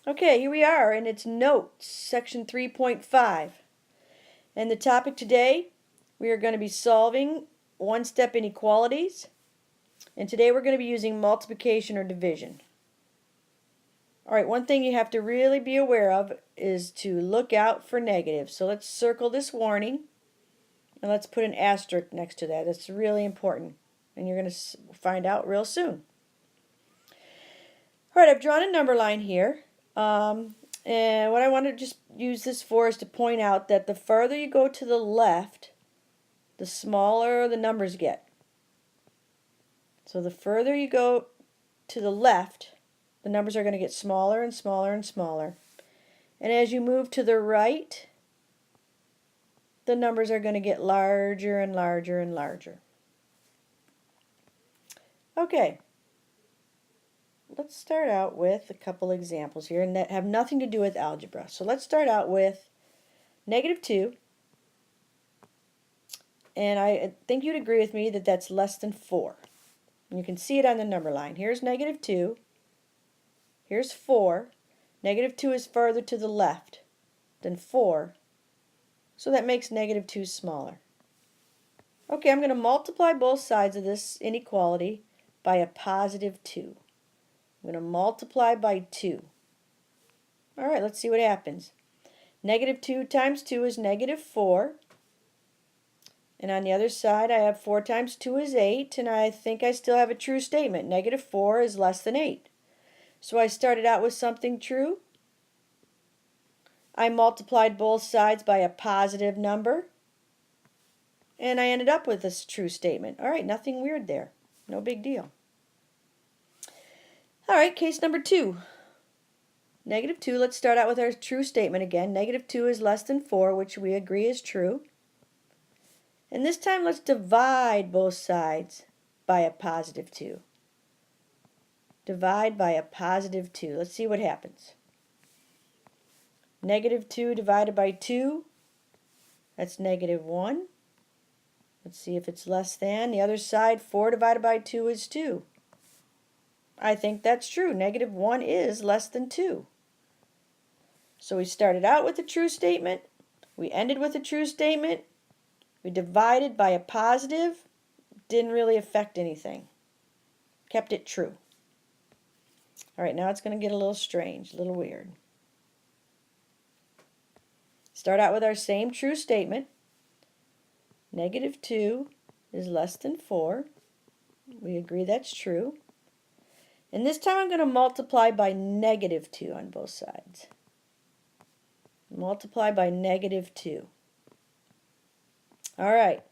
Okay, here we are, and it's Notes, section 3.5. And the topic today, we are going to be solving one-step inequalities. And today we're going to be using multiplication or division. Alright, one thing you have to really be aware of is to look out for negatives. So let's circle this warning, and let's put an asterisk next to that. That's really important, and you're going to find out real soon. Alright, I've drawn a number line here. And what I want to just use this for is to point out that the further you go to the left, the smaller the numbers get. So the further you go to the left, the numbers are going to get smaller and smaller and smaller. And as you move to the right, the numbers are going to get larger and larger and larger. Okay. Let's start out with a couple examples here and that have nothing to do with algebra. So let's start out with -2. And I think you'd agree with me that that's less than 4. And you can see it on the number line. Here's -2. Here's 4. -2 is farther to the left than 4. So that makes -2 smaller. Okay, I'm going to multiply both sides of this inequality by a +2. I'm going to multiply by 2. Alright, let's see what happens. -2 times 2 is -4. And on the other side, I have 4 times 2 is 8. And I think I still have a true statement. -4 is less than 8. So I started out with something true. I multiplied both sides by a positive number. And I ended up with this true statement. Alright, nothing weird there. No big deal. Alright, case number 2. -2, let's start out with our true statement again. -2 is less than 4, which we agree is true. And this time let's divide both sides by a +2. Divide by a +2. Let's see what happens. -2 divided by 2, that's -1. Let's see if it's less than. The other side, 4 divided by 2 is 2. I think that's true. -1 is less than 2. So we started out with a true statement. We ended with a true statement. We divided by a positive. Didn't really affect anything. Kept it true. Alright, now it's going to get a little strange, a little weird. Start out with our same true statement. -2 is less than 4. We agree that's true. And this time I'm going to multiply by -2 on both sides. Multiply by -2. Alright,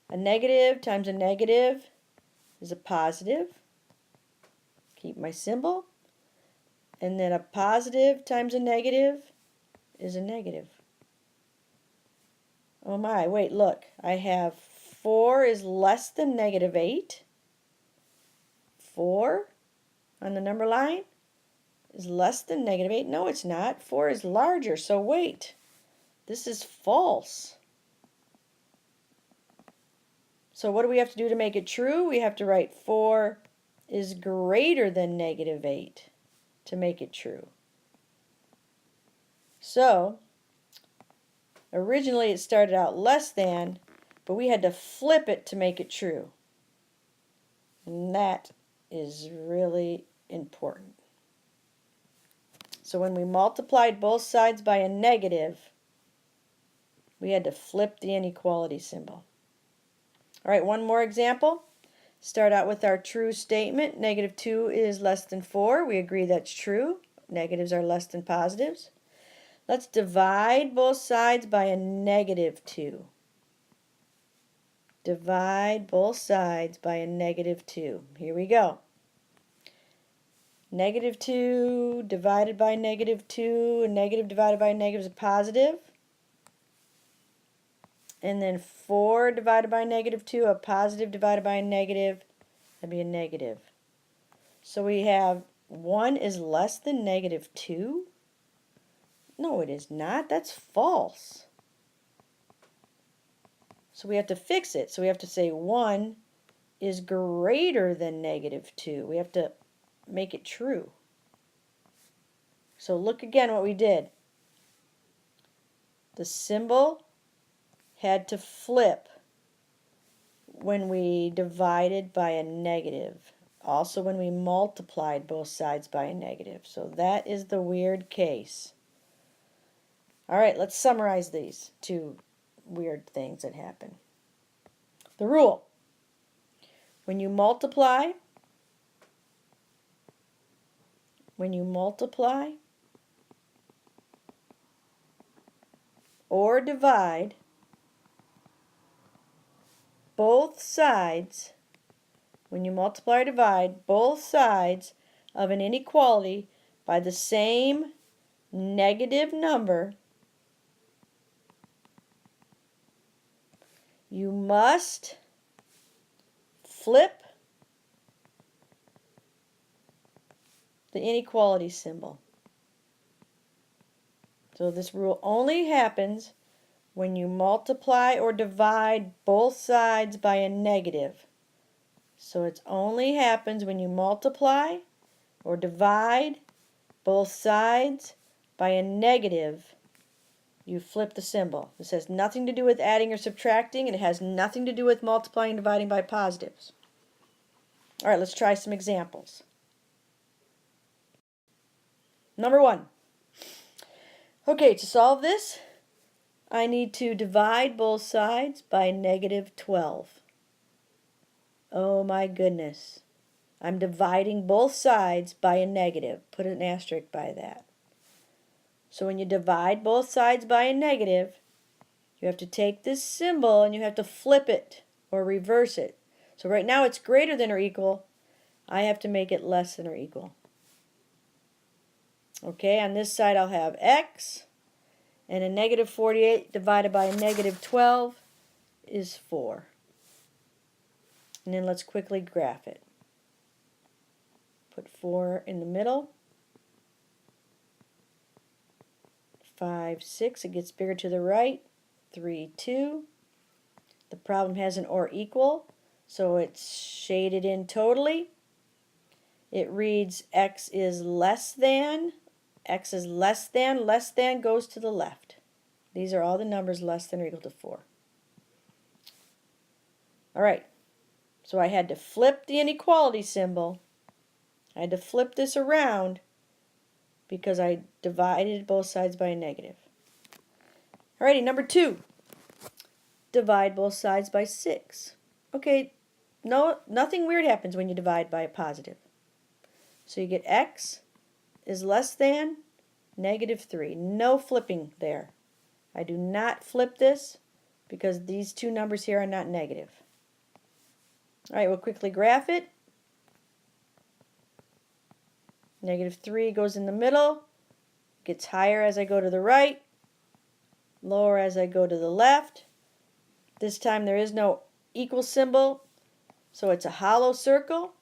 a negative times a negative is a positive. Keep my symbol. And then a positive times a negative is a negative. Oh my, wait, look. I have 4 is less than -8. 4 on the number line is less than -8. No, it's not. 4 is larger, so wait. This is false. So what do we have to do to make it true? We have to write 4 is greater than -8 to make it true. So originally it started out less than, but we had to flip it to make it true. And that is really important. So when we multiplied both sides by a negative, we had to flip the inequality symbol. Alright, one more example. Start out with our true statement. -2 is less than 4. We agree that's true. Negatives are less than positives. Let's divide both sides by a -2. Divide both sides by a -2. Here we go. -2 divided by -2. A negative divided by a negative is a positive. And then 4 divided by -2, a positive divided by a negative, that'd be a negative. So we have 1 is less than -2. No, it is not. That's false. So we have to fix it. So we have to say 1 is greater than -2. We have to make it true. So look again what we did. The symbol had to flip when we divided by a negative. Also when we multiplied both sides by a negative. So that is the weird case. All right, let's summarize these two weird things that happen. The rule: when you multiply or divide both sides, when you multiply or divide both sides of an inequality by the same negative number, you must flip the inequality symbol. So this rule only happens when you multiply or divide both sides by a negative. So it only happens when you multiply or divide both sides by a negative. You flip the symbol. This has nothing to do with adding or subtracting, and it has nothing to do with multiplying and dividing by positives. All right, let's try some examples. Number 1. Okay, to solve this, I need to divide both sides by negative 12. Oh my goodness. I'm dividing both sides by a negative. Put an asterisk by that. So when you divide both sides by a negative, you have to take this symbol and you have to flip it or reverse it. So right now it's greater than or equal. I have to make it less than or equal. Okay, on this side I'll have x, and a negative 48 divided by a negative 12 is 4. And then let's quickly graph it. Put 4 in the middle. 5, 6, it gets bigger to the right. 3, 2. The problem has an or equal, so it's shaded in totally. It reads x is less than. X is less than goes to the left. These are all the numbers less than or equal to 4. All right, so I had to flip the inequality symbol. I had to flip this around because I divided both sides by a negative. Alrighty, number 2. Divide both sides by 6. Okay, nothing weird happens when you divide by a positive. So you get x is less than negative 3. No flipping there. I do not flip this because these two numbers here are not negative. Alright, we'll quickly graph it. Negative 3 goes in the middle, gets higher as I go to the right, lower as I go to the left. This time there is no equal symbol, so it's a hollow circle.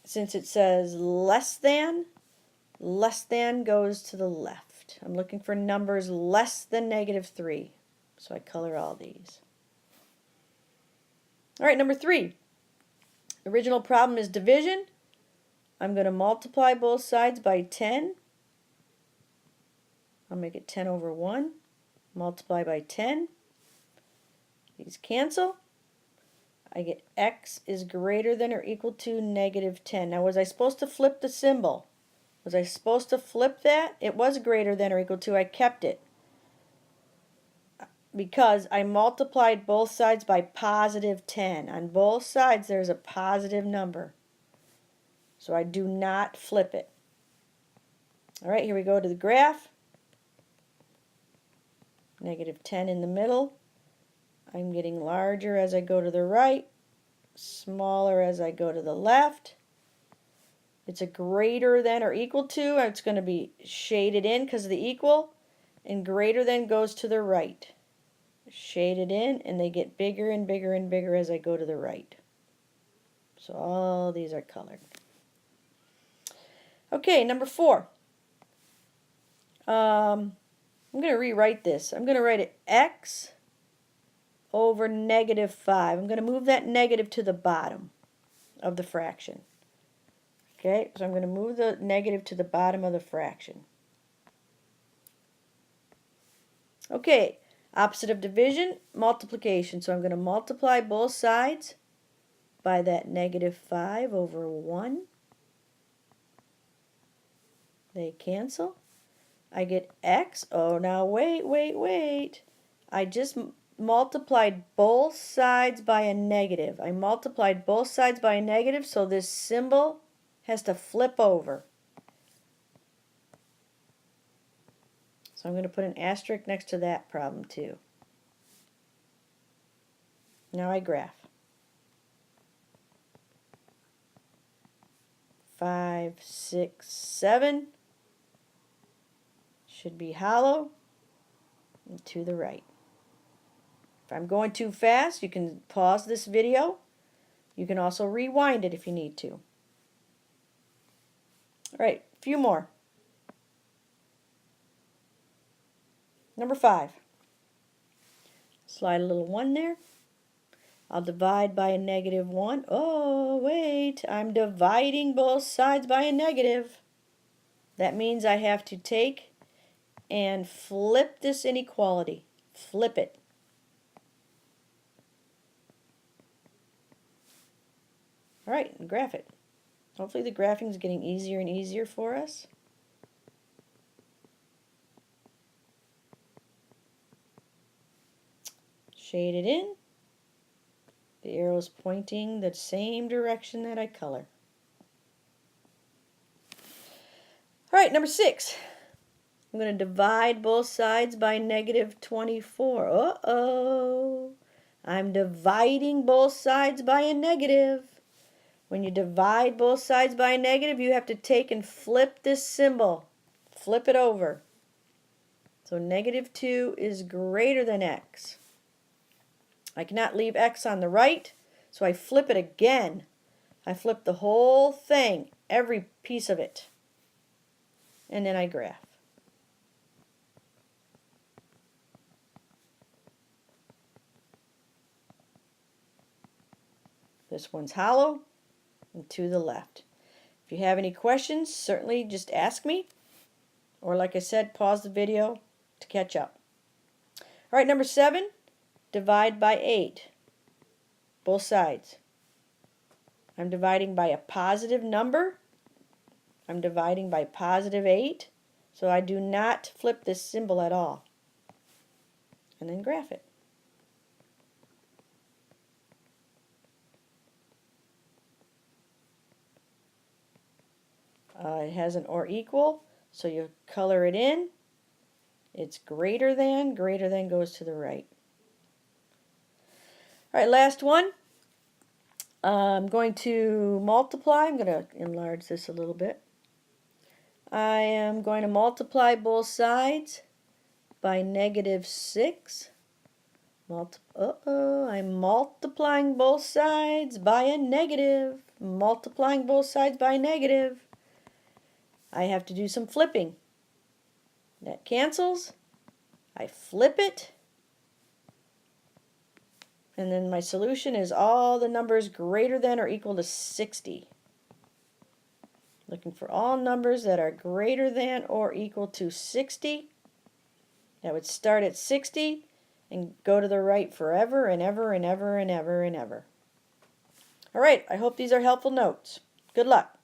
Since it says less than goes to the left. I'm looking for numbers less than negative 3, so I color all these. All right, number 3. The original problem is division. I'm going to multiply both sides by 10. I'll make it 10 over 1. Multiply by 10. These cancel. I get x is greater than or equal to negative 10. Now, was I supposed to flip the symbol? Was I supposed to flip that? It was greater than or equal to. I kept it because I multiplied both sides by positive 10. On both sides, there's a positive number. So I do not flip it. All right, here we go to the graph. Negative 10 in the middle. I'm getting larger as I go to the right, smaller as I go to the left. It's a greater than or equal to. It's going to be shaded in because of the equal, and greater than goes to the right. Shaded in, and they get bigger and bigger and bigger as I go to the right. So all these are colored. Okay, number 4. I'm going to rewrite this. I'm going to write it x over negative 5. I'm going to move that negative to the bottom of the fraction. Okay, so I'm going to move the negative to the bottom of the fraction. Okay, opposite of division, multiplication. So I'm going to multiply both sides by that negative 5 over 1. They cancel. I get x. Oh, now wait. I just multiplied both sides by a negative. I multiplied both sides by a negative, so this symbol has to flip over. So I'm going to put an asterisk next to that problem too. Now I graph. 5, 6, 7 should be hollow and to the right. If I'm going too fast, you can pause this video. You can also rewind it if you need to. All right, a few more. Number 5. Slide a little 1 there. I'll divide by a negative 1. Oh, wait, I'm dividing both sides by a negative. That means I have to take and flip this inequality. Flip it. All right, and graph it. Hopefully the graphing is getting easier and easier for us. Shade it in. The arrow is pointing the same direction that I color. All right, number 6. I'm going to divide both sides by negative 24. Uh-oh. I'm dividing both sides by a negative. When you divide both sides by a negative, you have to take and flip this symbol. Flip it over. So negative 2 is greater than x. I cannot leave x on the right, so I flip it again. I flip the whole thing, every piece of it. And then I graph. This one's hollow and to the left. If you have any questions, certainly just ask me. Or like I said, pause the video to catch up. All right, number 7, divide by 8. Both sides. I'm dividing by a positive number. I'm dividing by positive 8. So I do not flip this symbol at all. And then graph it. It has an or equal, so you color it in. It's greater than goes to the right. All right, last one. I'm going to multiply. I'm going to enlarge this a little bit. I am going to multiply both sides by negative 6. I'm multiplying both sides by a negative. Multiplying both sides by a negative. I have to do some flipping. That cancels. I flip it. And then my solution is all the numbers greater than or equal to 60. Looking for all numbers that are greater than or equal to 60. That would start at 60 and go to the right forever and ever and ever and ever and ever. All right, I hope these are helpful notes. Good luck.